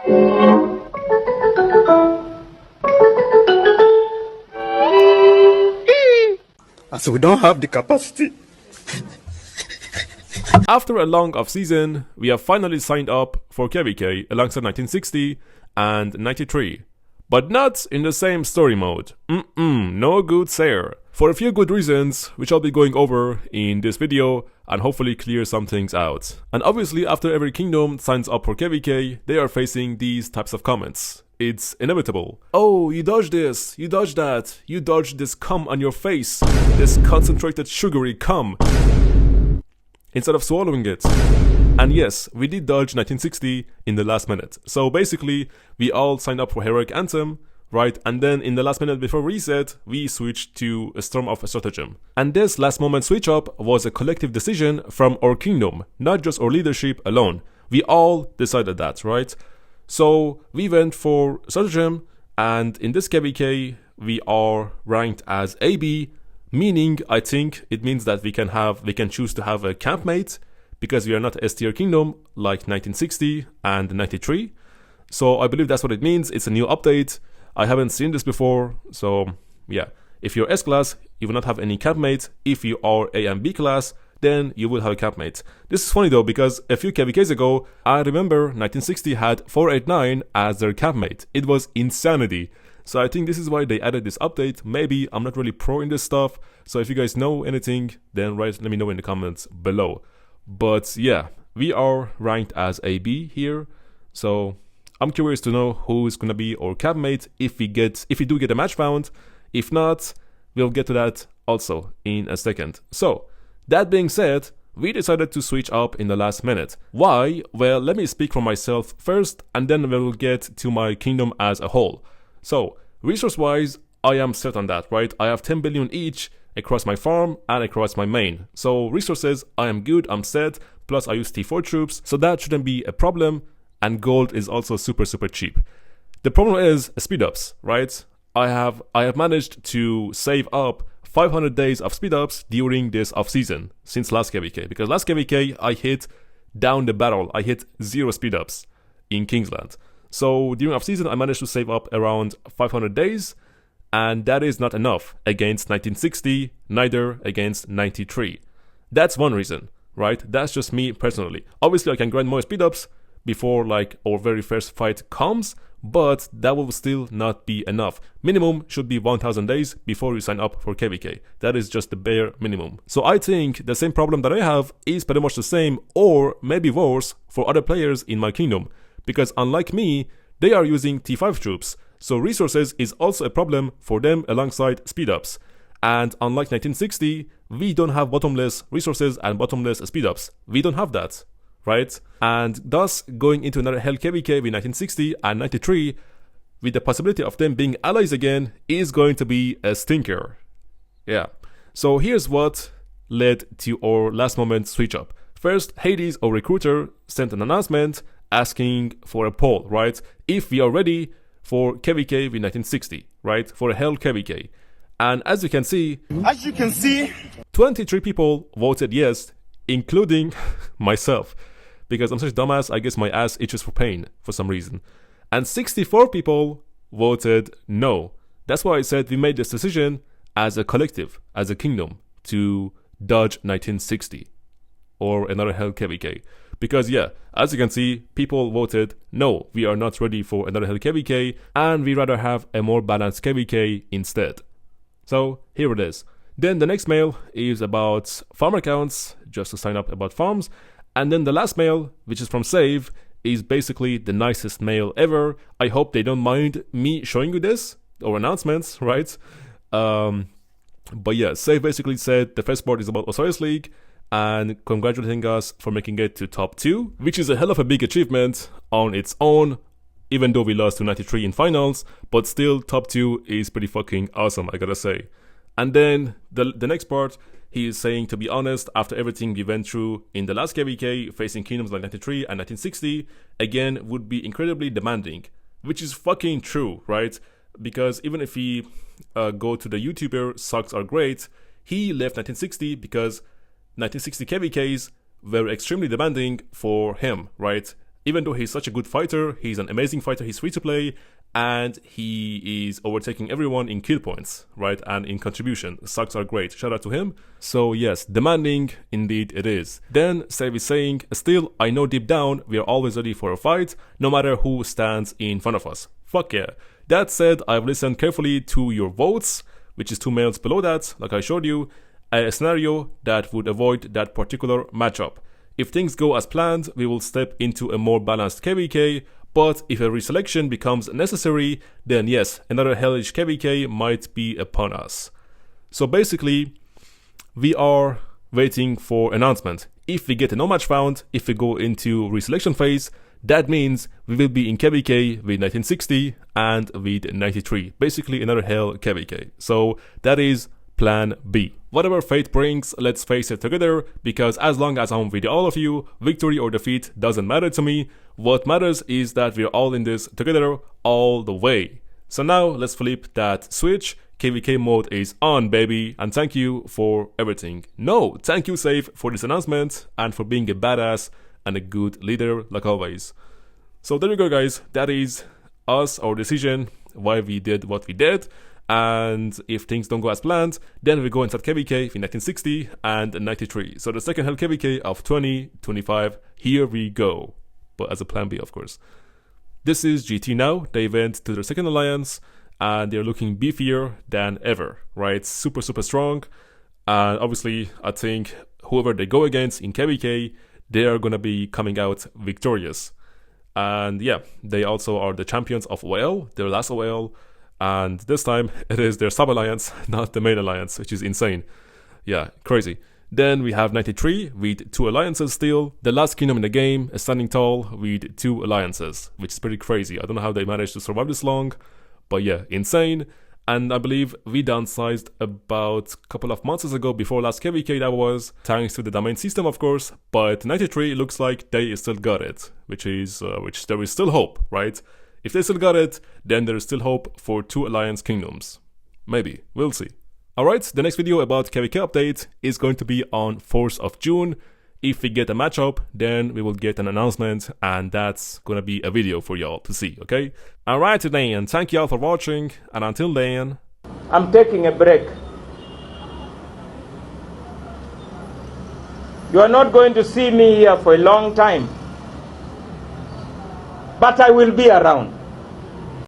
So we don't have the capacity. After a long off-season, we have finally signed up for KVK alongside 1960 and 93. But not in the same story mode. No good sir. For a few good reasons, which I'll be going over in this video and hopefully clear some things out. And obviously after every kingdom signs up for KVK, they are facing these types of comments. It's inevitable. Oh, you dodged this, you dodged that, you dodged this cum on your face, this concentrated sugary cum, instead of swallowing it. And yes, we did dodge 1960 in the last minute. So basically, we all signed up for Heroic Anthem, right? And then in the last minute before reset, we switched to a Storm of Stratagem. And this last moment switch up was a collective decision from our kingdom, not just our leadership alone. We all decided that, right? So we went for Stratagem, and in this KVK, we are ranked as AB, meaning I think it means that we can choose to have a campmate, because we are not S tier kingdom like 1960 and 93. So I believe that's what it means. It's a new update. I haven't seen this before. So yeah, if you're S class, you will not have any campmate. If you are A and B class, then you will have a campmate. This is funny though, because a few KVKs ago, I remember 1960 had 489 as their campmate. It was insanity. So I think this is why they added this update. Maybe I'm not really pro in this stuff. So if you guys know anything, then let me know in the comments below. But yeah, we are ranked as AB here. So I'm curious to know who is gonna be our campmate if we do get a match found. If not, we'll get to that also in a second. So that being said, we decided to switch up in the last minute. Why? Well, let me speak for myself first, and then we'll get to my kingdom as a whole. So resource wise, I am set on that, right? I have 10 billion each across my farm and across my main. So resources, I am good, I'm set, plus I use T4 troops, so that shouldn't be a problem, and gold is also super cheap. The problem is speed ups, right? I have managed to save up 500 days of speed ups during this off season since last KVK, because last KVK I hit down the barrel, I hit 0 speed ups in Kingsland. So during off season I managed to save up around 500 days, and that is not enough against 1960, neither against 93. That's one reason, right? That's just me personally. Obviously I can grind more speed ups before like our very first fight comes, but that will still not be enough. Minimum should be 1000 days before you sign up for KVK. That is just the bare minimum. So I think the same problem that I have is pretty much the same, or maybe worse, for other players in my kingdom, because unlike me, they are using T5 troops, so resources is also a problem for them alongside speed ups. And unlike 1960, we don't have bottomless resources and bottomless speed ups. We don't have that, right? And thus, going into another hell KVK with 1960 and 93, with the possibility of them being allies again, is going to be a stinker. Yeah. So here's what led to our last moment switch up. First, Hades, our recruiter, sent an announcement asking for a poll, right? If we are ready for KVK with 1960, right? For a hell KVK. And as you can see, 23 people voted yes, including myself. Because I'm such a dumbass, I guess my ass itches for pain for some reason. And 64 people voted no. That's why I said we made this decision as a collective, as a kingdom, to dodge 1960 or another hell KVK. Because yeah, as you can see, people voted no, we are not ready for another hell KVK, and we rather have a more balanced KVK instead. So here it is. Then the next mail is about farm accounts, just to sign up about farms. And then the last mail, which is from Save, is basically the nicest mail ever. I hope they don't mind me showing you this, or announcements, right? But yeah, Save basically said the first part is about Osiris League, and congratulating us for making it to top 2, which is a hell of a big achievement on its own, even though we lost to 93 in finals, but still top 2 is pretty fucking awesome, I gotta say. And then the next part, he is saying, to be honest, after everything we went through in the last KVK, facing kingdoms like 93 and 1960, again, would be incredibly demanding, which is fucking true, right? Because even if we go to the YouTuber Sucks Are Great, he left 1960 because 1960 KVKs were extremely demanding for him, right? Even though he's such a good fighter, he's an amazing fighter, he's free to play, and he is overtaking everyone in kill points, right? And in contribution. Sucks are great. Shout out to him. So yes, demanding indeed it is. Then Save is saying, still, I know deep down we are always ready for a fight, no matter who stands in front of us. Fuck yeah. That said, I've listened carefully to your votes, which is 2 males below that, like I showed you, a scenario that would avoid that particular matchup. If things go as planned, we will step into a more balanced KVK, but if a reselection becomes necessary, then yes, another hellish KVK might be upon us. So basically, we are waiting for announcement. If we get a no match found, if we go into reselection phase, that means we will be in KVK with 1960 and with 93. Basically another hell KVK. So that is plan B. Whatever fate brings, let's face it together, because as long as I'm with all of you, victory or defeat doesn't matter to me. What matters is that we're all in this together all the way. So now let's flip that switch. KVK mode is on, baby, and thank you for everything. No, thank you, Save, for this announcement and for being a badass and a good leader like always. So there you go, guys. That is us, our decision, why we did what we did. And if things don't go as planned, then we go inside KVK in 1960 and 93. So the second hell KVK of 2025, here we go. But as a plan B, of course. This is GT now. They went to their second alliance and they're looking beefier than ever, right? Super, super strong. And obviously, I think whoever they go against in KVK, they are going to be coming out victorious. And yeah, they also are the champions of OL, their last OL. And this time, it is their sub-alliance, not the main alliance, which is insane. Yeah, crazy. Then we have 93 with 2 alliances still. The last kingdom in the game is standing tall with 2 alliances, which is pretty crazy. I don't know how they managed to survive this long, but yeah, insane. And I believe we downsized about a couple of months ago before last KVK that was, thanks to the domain system of course, but 93 looks like they still got it, which there is still hope, right? If they still got it, then there is still hope for 2 alliance kingdoms. Maybe, we'll see. Alright, the next video about KVK update is going to be on 4th of June. If we get a matchup, then we will get an announcement, and that's gonna be a video for y'all to see, okay? Alright then, thank y'all for watching, and until then... I'm taking a break. You are not going to see me here for a long time. But I will be around.